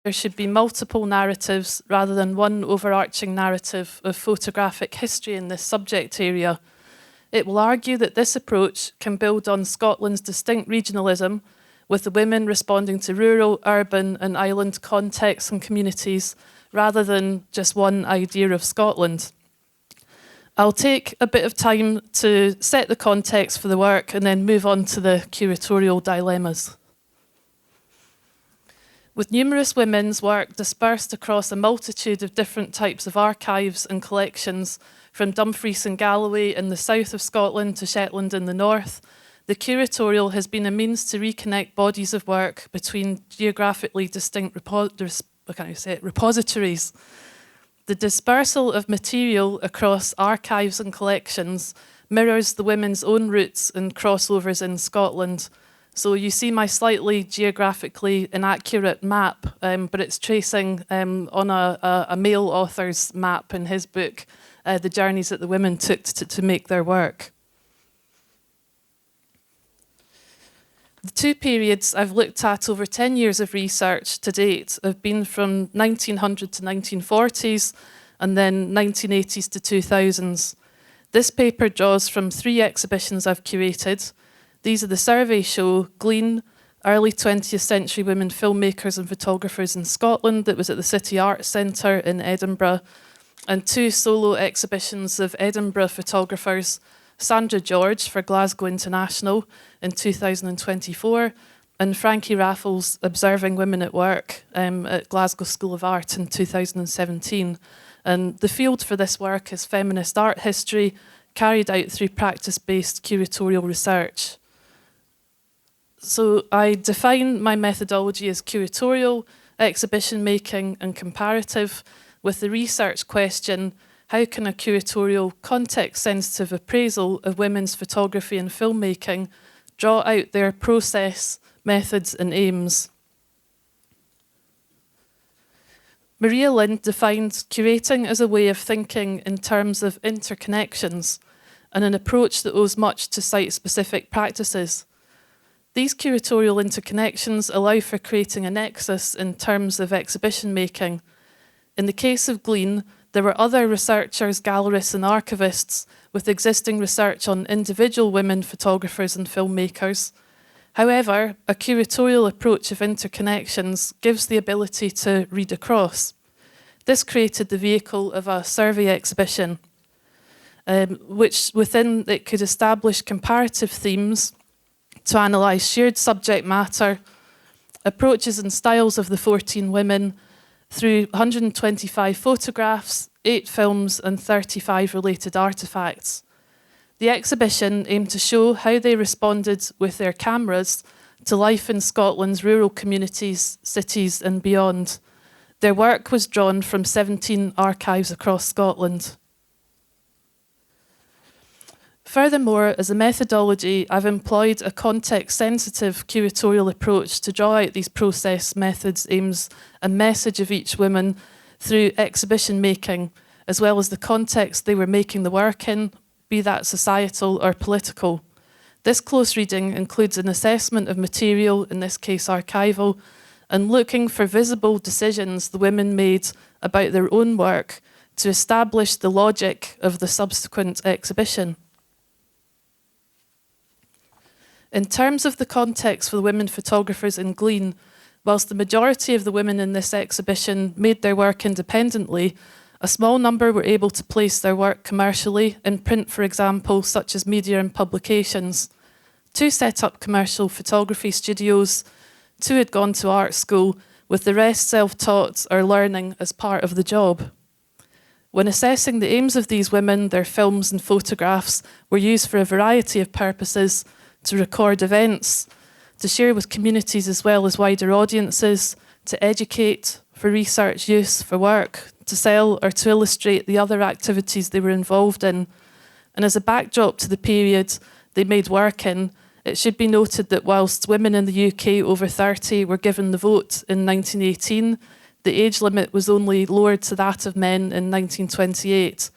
There should be multiple narratives rather than one overarching narrative of photographic history in this subject area. It will argue that this approach can build on Scotland's distinct regionalism, with the women responding to rural, urban and island contexts and communities, rather than just one idea of Scotland. I'll take a bit of time to set the context for the work and then move on to the curatorial dilemmas. With numerous women's work dispersed across a multitude of different types of archives and collections, from Dumfries and Galloway in the south of Scotland to Shetland in the north, the Curatorial has been a means to reconnect bodies of work between geographically distinct repositories. The dispersal of material across archives and collections mirrors the women's own roots and crossovers in Scotland. So you see my slightly geographically inaccurate map, but it's tracing on a male author's map in his book the journeys that the women took to make their work. The two periods I've looked at over 10 years of research to date have been from 1900 to 1940s and then 1980s to 2000s. This paper draws from 3 exhibitions I've curated. These are the survey show, Glean, Early 20th Century Women Filmmakers and Photographers in Scotland, that was at the City Arts Centre in Edinburgh, and 2 solo exhibitions of Edinburgh photographers, Sandra George for Glasgow International in 2024, and Frankie Raffles Observing Women at Work at Glasgow School of Art in 2017. And the field for this work is feminist art history, carried out through practice-based curatorial research. So I define my methodology as curatorial, exhibition making and comparative, with the research question: how can a curatorial context-sensitive appraisal of women's photography and filmmaking draw out their process, methods and aims? Maria Lind defined curating as a way of thinking in terms of interconnections and an approach that owes much to site-specific practices. These curatorial interconnections allow for creating a nexus in terms of exhibition making. In the case of Glean, there were other researchers, gallerists and archivists with existing research on individual women photographers and filmmakers. However, a curatorial approach of interconnections gives the ability to read across. This created the vehicle of a survey exhibition, which within it could establish comparative themes to analyse shared subject matter, approaches and styles of the 14 women through 125 photographs, 8 films and 35 related artefacts. The exhibition aimed to show how they responded with their cameras to life in Scotland's rural communities, cities and beyond. Their work was drawn from 17 archives across Scotland. Furthermore, as a methodology, I've employed a context-sensitive curatorial approach to draw out these process, methods, aims and message of each woman through exhibition making, as well as the context they were making the work in, be that societal or political. This close reading includes an assessment of material, in this case archival, and looking for visible decisions the women made about their own work to establish the logic of the subsequent exhibition. In terms of the context for the women photographers in Glean, whilst the majority of the women in this exhibition made their work independently, a small number were able to place their work commercially, in print for example, such as media and publications. 2 set up commercial photography studios, 2 had gone to art school, with the rest self-taught or learning as part of the job. When assessing the aims of these women, their films and photographs were used for a variety of purposes: to record events, to share with communities as well as wider audiences, to educate, for research use, for work, to sell or to illustrate the other activities they were involved in. And as a backdrop to the period they made work in, it should be noted that whilst women in the UK over 30 were given the vote in 1918, the age limit was only lowered to that of men in 1928.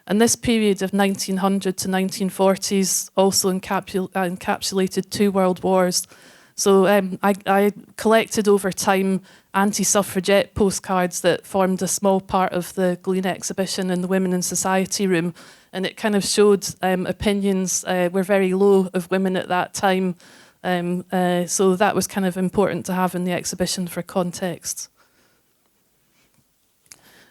And this period of 1900 to 1940s also encapsulated 2 world wars. So I collected over time anti-suffragette postcards that formed a small part of the Glean exhibition in the Women in Society room. And it kind of showed opinions were very low of women at that time. So that was kind of important to have in the exhibition for context.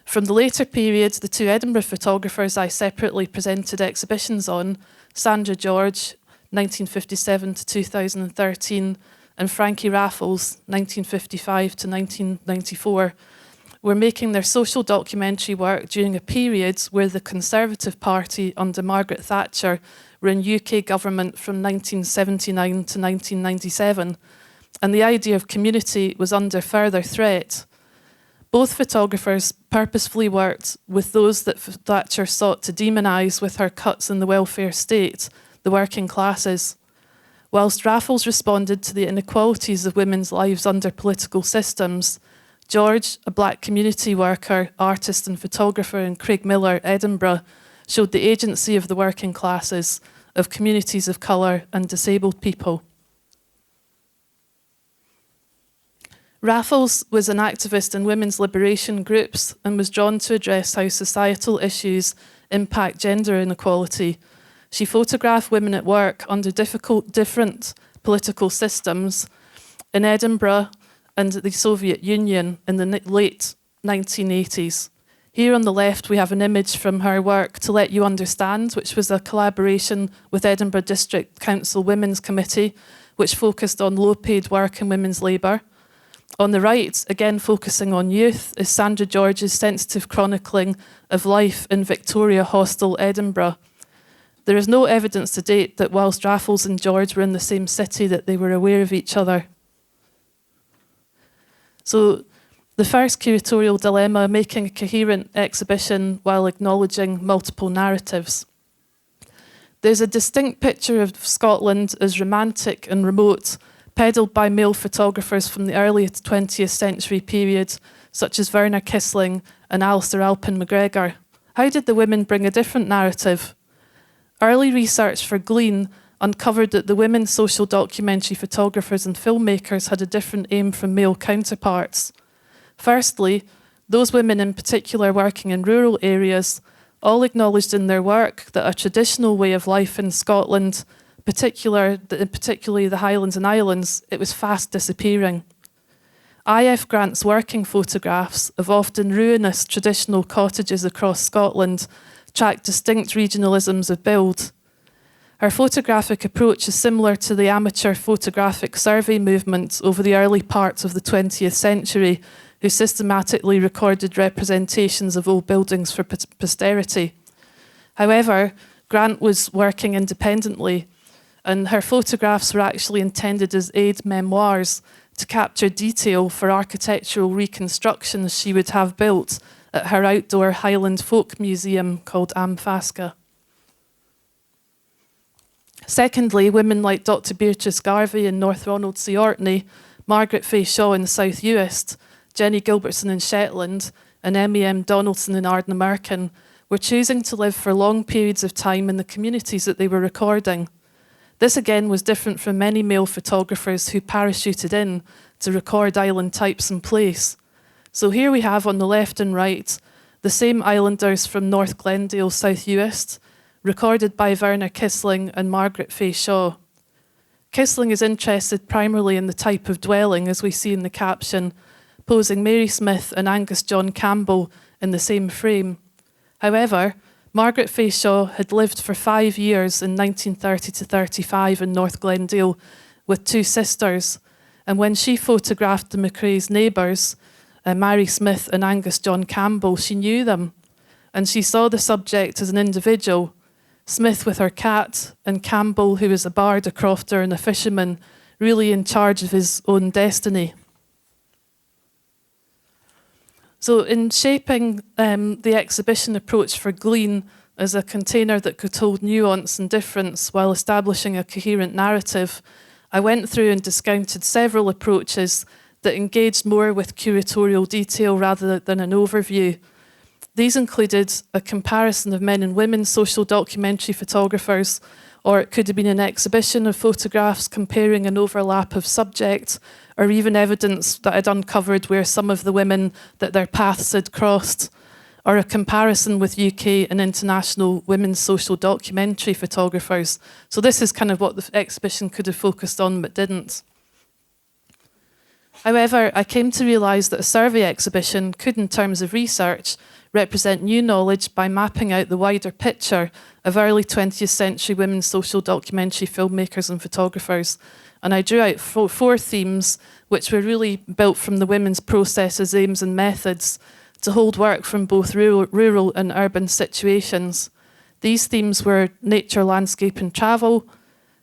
From the later period, the 2 Edinburgh photographers I separately presented exhibitions on, Sandra George, 1957 to 2013, and Frankie Raffles, 1955 to 1994, were making their social documentary work during a period where the Conservative Party under Margaret Thatcher were in UK government from 1979 to 1997, and the idea of community was under further threat. Both photographers purposefully worked with those that Thatcher sought to demonise with her cuts in the welfare state, the working classes. Whilst Raffles responded to the inequalities of women's lives under political systems, George, a black community worker, artist and photographer in Craigmillar, Edinburgh, showed the agency of the working classes, of communities of colour and disabled people. Raffles was an activist in women's liberation groups and was drawn to address how societal issues impact gender inequality. She photographed women at work under different political systems in Edinburgh and the Soviet Union in the late 1980s. Here on the left, we have an image from her work To Let You Understand, which was a collaboration with Edinburgh District Council Women's Committee, which focused on low-paid work and women's labour. On the right, again focusing on youth, is Sandra George's sensitive chronicling of life in Victoria Hostel, Edinburgh. There is no evidence to date that whilst Raffles and George were in the same city that they were aware of each other. So the first curatorial dilemma, making a coherent exhibition while acknowledging multiple narratives. There's a distinct picture of Scotland as romantic and remote, peddled by male photographers from the early 20th century period, such as Werner Kissling and Alistair Alpin MacGregor. How did the women bring a different narrative? Early research for Glean uncovered that the women social documentary photographers and filmmakers had a different aim from male counterparts. Firstly, those women in particular working in rural areas all acknowledged in their work that a traditional way of life in Scotland, particularly the Highlands and Islands, it was fast disappearing. I.F. Grant's working photographs of often ruinous traditional cottages across Scotland track distinct regionalisms of build. Her photographic approach is similar to the amateur photographic survey movement over the early parts of the 20th century, who systematically recorded representations of old buildings for posterity. However, Grant was working independently, and her photographs were actually intended as aid memoirs to capture detail for architectural reconstructions she would have built at her outdoor Highland folk museum called Amfasca. Secondly, women like Dr. Beatrice Garvey in North Ronaldsay, Orkney, Margaret Fay Shaw in the South Uist, Jenny Gilbertson in Shetland, and Emmy M. Donaldson in Ardnamurchan were choosing to live for long periods of time in the communities that they were recording. This again was different from many male photographers who parachuted in to record island types in place. So here we have on the left and right the same islanders from North Glendale, South Uist, recorded by Werner Kissling and Margaret Fay Shaw. Kissling is interested primarily in the type of dwelling, as we see in the caption, posing Mary Smith and Angus John Campbell in the same frame. However, Margaret Fay Shaw had lived for 5 years in 1930 to 35 in North Glendale with 2 sisters, and when she photographed the McRae's neighbours, Mary Smith and Angus John Campbell, she knew them, and she saw the subject as an individual, Smith with her cat, and Campbell, who was a bard, a crofter and a fisherman, really in charge of his own destiny. So in shaping the exhibition approach for Glean as a container that could hold nuance and difference while establishing a coherent narrative, I went through and discounted several approaches that engaged more with curatorial detail rather than an overview. These included a comparison of men and women social documentary photographers, or it could have been an exhibition of photographs comparing an overlap of subject, or even evidence that I'd uncovered where some of the women that their paths had crossed, or a comparison with UK and international women's social documentary photographers. So this is kind of what the exhibition could have focused on but didn't. However, I came to realise that a survey exhibition could, in terms of research, represent new knowledge by mapping out the wider picture of early 20th century women's social documentary filmmakers and photographers. And I drew out four themes which were really built from the women's processes, aims and methods to hold work from both rural and urban situations. These themes were nature, landscape and travel,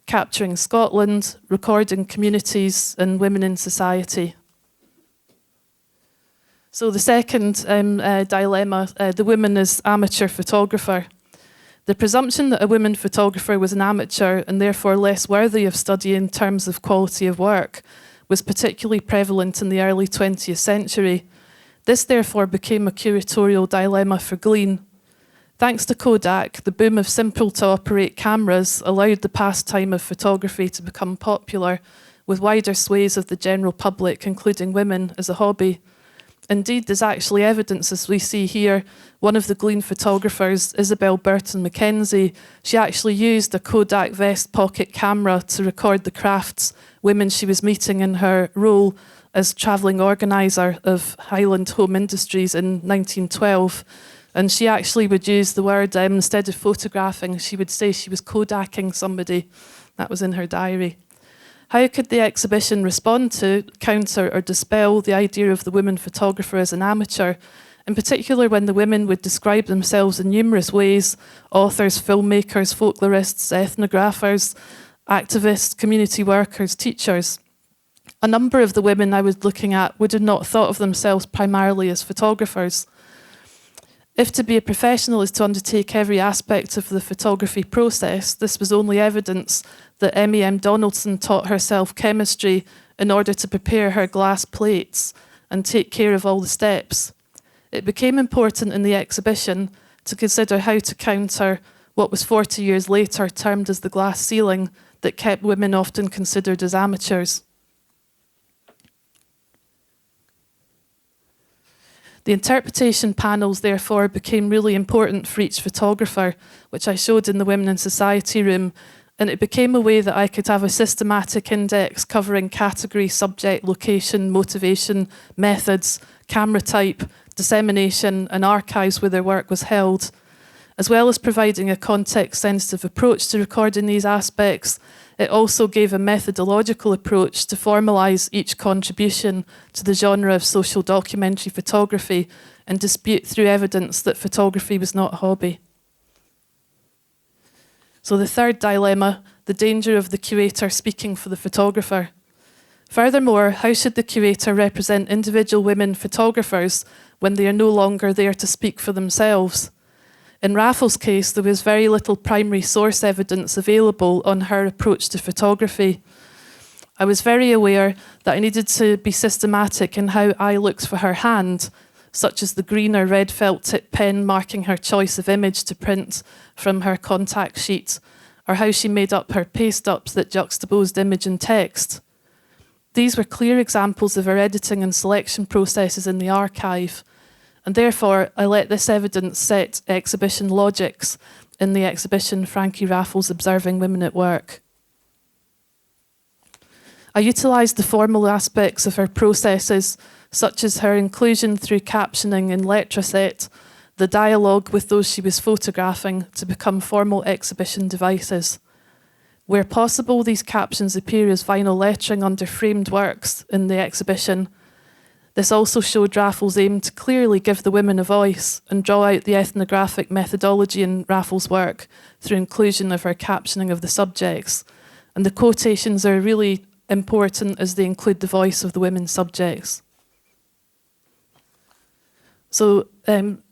capturing Scotland, recording communities and women in society. So the second dilemma, the woman as amateur photographer. The presumption that a woman photographer was an amateur and therefore less worthy of study in terms of quality of work was particularly prevalent in the early 20th century. This therefore became a curatorial dilemma for Glean. Thanks to Kodak, the boom of simple-to-operate cameras allowed the pastime of photography to become popular, with wider swathes of the general public, including women, as a hobby. Indeed, there's actually evidence, as we see here, one of the Glean photographers, Isabel Burton Mackenzie, she actually used a Kodak vest pocket camera to record the crafts women she was meeting in her role as travelling organiser of Highland Home Industries in 1912. And she actually would use the word, instead of photographing, she would say she was Kodaking somebody. That was in her diary. How could the exhibition respond to, counter or dispel the idea of the woman photographer as an amateur, in particular when the women would describe themselves in numerous ways: authors, filmmakers, folklorists, ethnographers, activists, community workers, teachers? A number of the women I was looking at would have not thought of themselves primarily as photographers. If to be a professional is to undertake every aspect of the photography process, this was only evidence that M.E.M. Donaldson taught herself chemistry in order to prepare her glass plates and take care of all the steps. It became important in the exhibition to consider how to counter what was 40 years later termed as the glass ceiling that kept women often considered as amateurs. The interpretation panels, therefore, became really important for each photographer, which I showed in the Women in Society room, and it became a way that I could have a systematic index covering category, subject, location, motivation, methods, camera type, dissemination, and archives where their work was held. As well as providing a context-sensitive approach to recording these aspects, it also gave a methodological approach to formalise each contribution to the genre of social documentary photography and dispute through evidence that photography was not a hobby. So the third dilemma, the danger of the curator speaking for the photographer. Furthermore, how should the curator represent individual women photographers when they are no longer there to speak for themselves? In Raffles' case, there was very little primary source evidence available on her approach to photography. I was very aware that I needed to be systematic in how I looked for her hand, such as the green or red felt tip pen marking her choice of image to print from her contact sheet, or how she made up her paste-ups that juxtaposed image and text. These were clear examples of her editing and selection processes in the archive, and therefore I let this evidence set exhibition logics in the exhibition Frankie Raffles Observing Women at Work. I utilised the formal aspects of her processes, such as her inclusion through captioning in Letraset, the dialogue with those she was photographing, to become formal exhibition devices. Where possible, these captions appear as vinyl lettering under framed works in the exhibition. This also showed Raffles' aim to clearly give the women a voice and draw out the ethnographic methodology in Raffles' work through inclusion of her captioning of the subjects. And the quotations are really important as they include the voice of the women's subjects. So,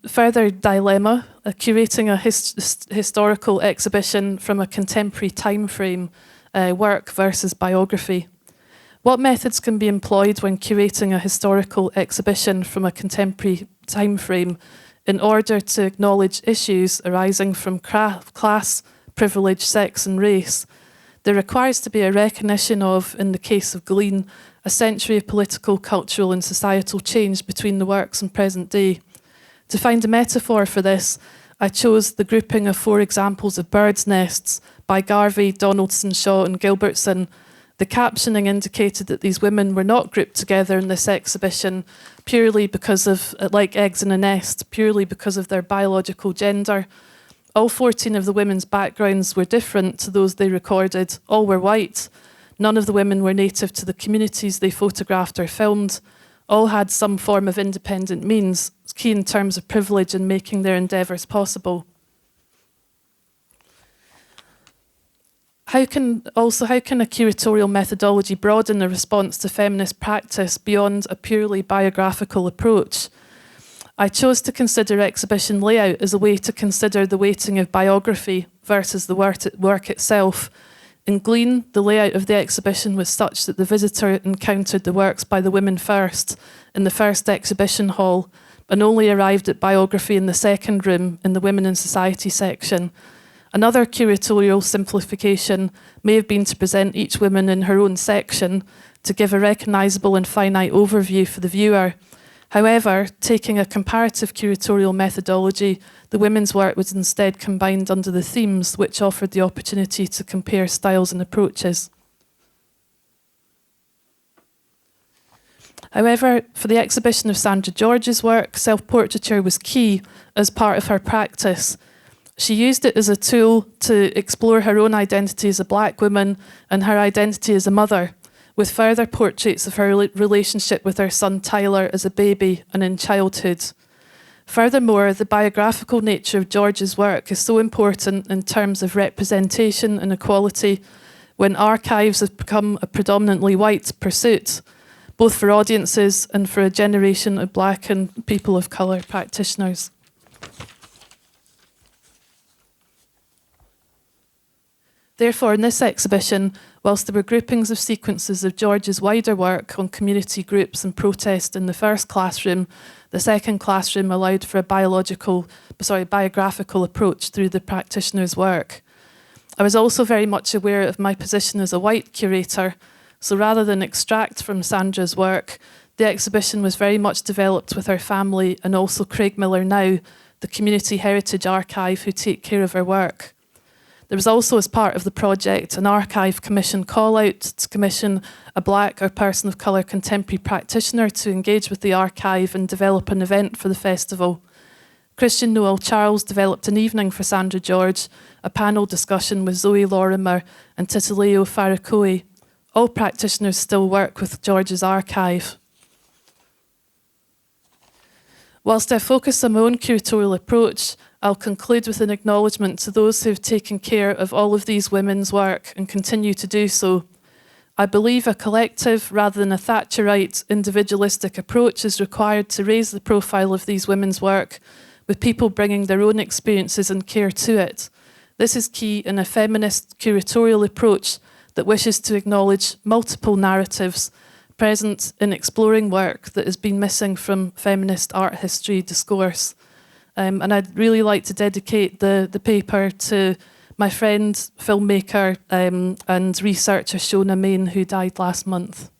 further dilemma, curating a historical exhibition from a contemporary time frame, work versus biography. What methods can be employed when curating a historical exhibition from a contemporary time frame in order to acknowledge issues arising from class, privilege, sex and race, there requires to be a recognition of, in the case of Glean, a century of political, cultural and societal change between the works and present day. To find a metaphor for this, I chose the grouping of 4 examples of birds' nests by Garvey, Donaldson, Shaw and Gilbertson. The captioning indicated that these women were not grouped together in this exhibition purely because of, like eggs in a nest, purely because of their biological gender. All 14 of the women's backgrounds were different to those they recorded. All were white. None of the women were native to the communities they photographed or filmed. All had some form of independent means, key in terms of privilege in making their endeavours possible. How can a curatorial methodology broaden the response to feminist practice beyond a purely biographical approach? I chose to consider exhibition layout as a way to consider the weighting of biography versus the work itself. In Glean, the layout of the exhibition was such that the visitor encountered the works by the women first, in the first exhibition hall, and only arrived at biography in the second room, in the Women in Society section. Another curatorial simplification may have been to present each woman in her own section, to give a recognisable and finite overview for the viewer. However, taking a comparative curatorial methodology, the women's work was instead combined under the themes, which offered the opportunity to compare styles and approaches. However, for the exhibition of Sandra George's work, self-portraiture was key as part of her practice. She used it as a tool to explore her own identity as a black woman and her identity as a mother, with further portraits of her relationship with her son Tyler as a baby and in childhood. Furthermore, the biographical nature of George's work is so important in terms of representation and equality when archives have become a predominantly white pursuit, both for audiences and for a generation of black and people of colour practitioners. Therefore, in this exhibition, whilst there were groupings of sequences of George's wider work on community groups and protest in the first classroom, the second classroom allowed for a biographical approach through the practitioner's work. I was also very much aware of my position as a white curator, so rather than extract from Sandra's work, the exhibition was very much developed with her family and also Craig Miller Now, the Community Heritage Archive who take care of her work. There was also, as part of the project, an archive commission call-out to commission a black or person of colour contemporary practitioner to engage with the archive and develop an event for the festival. Christian Noel Charles developed an evening for Sandra George, a panel discussion with Zoe Lorimer and Titileo Farakoi. All practitioners still work with George's archive. Whilst I focus on my own curatorial approach, I'll conclude with an acknowledgement to those who've taken care of all of these women's work and continue to do so. I believe a collective, rather than a Thatcherite, individualistic approach is required to raise the profile of these women's work, with people bringing their own experiences and care to it. This is key in a feminist curatorial approach that wishes to acknowledge multiple narratives present in exploring work that has been missing from feminist art history discourse. And I'd really like to dedicate the paper to my friend, filmmaker and researcher Shona Main, who died last month.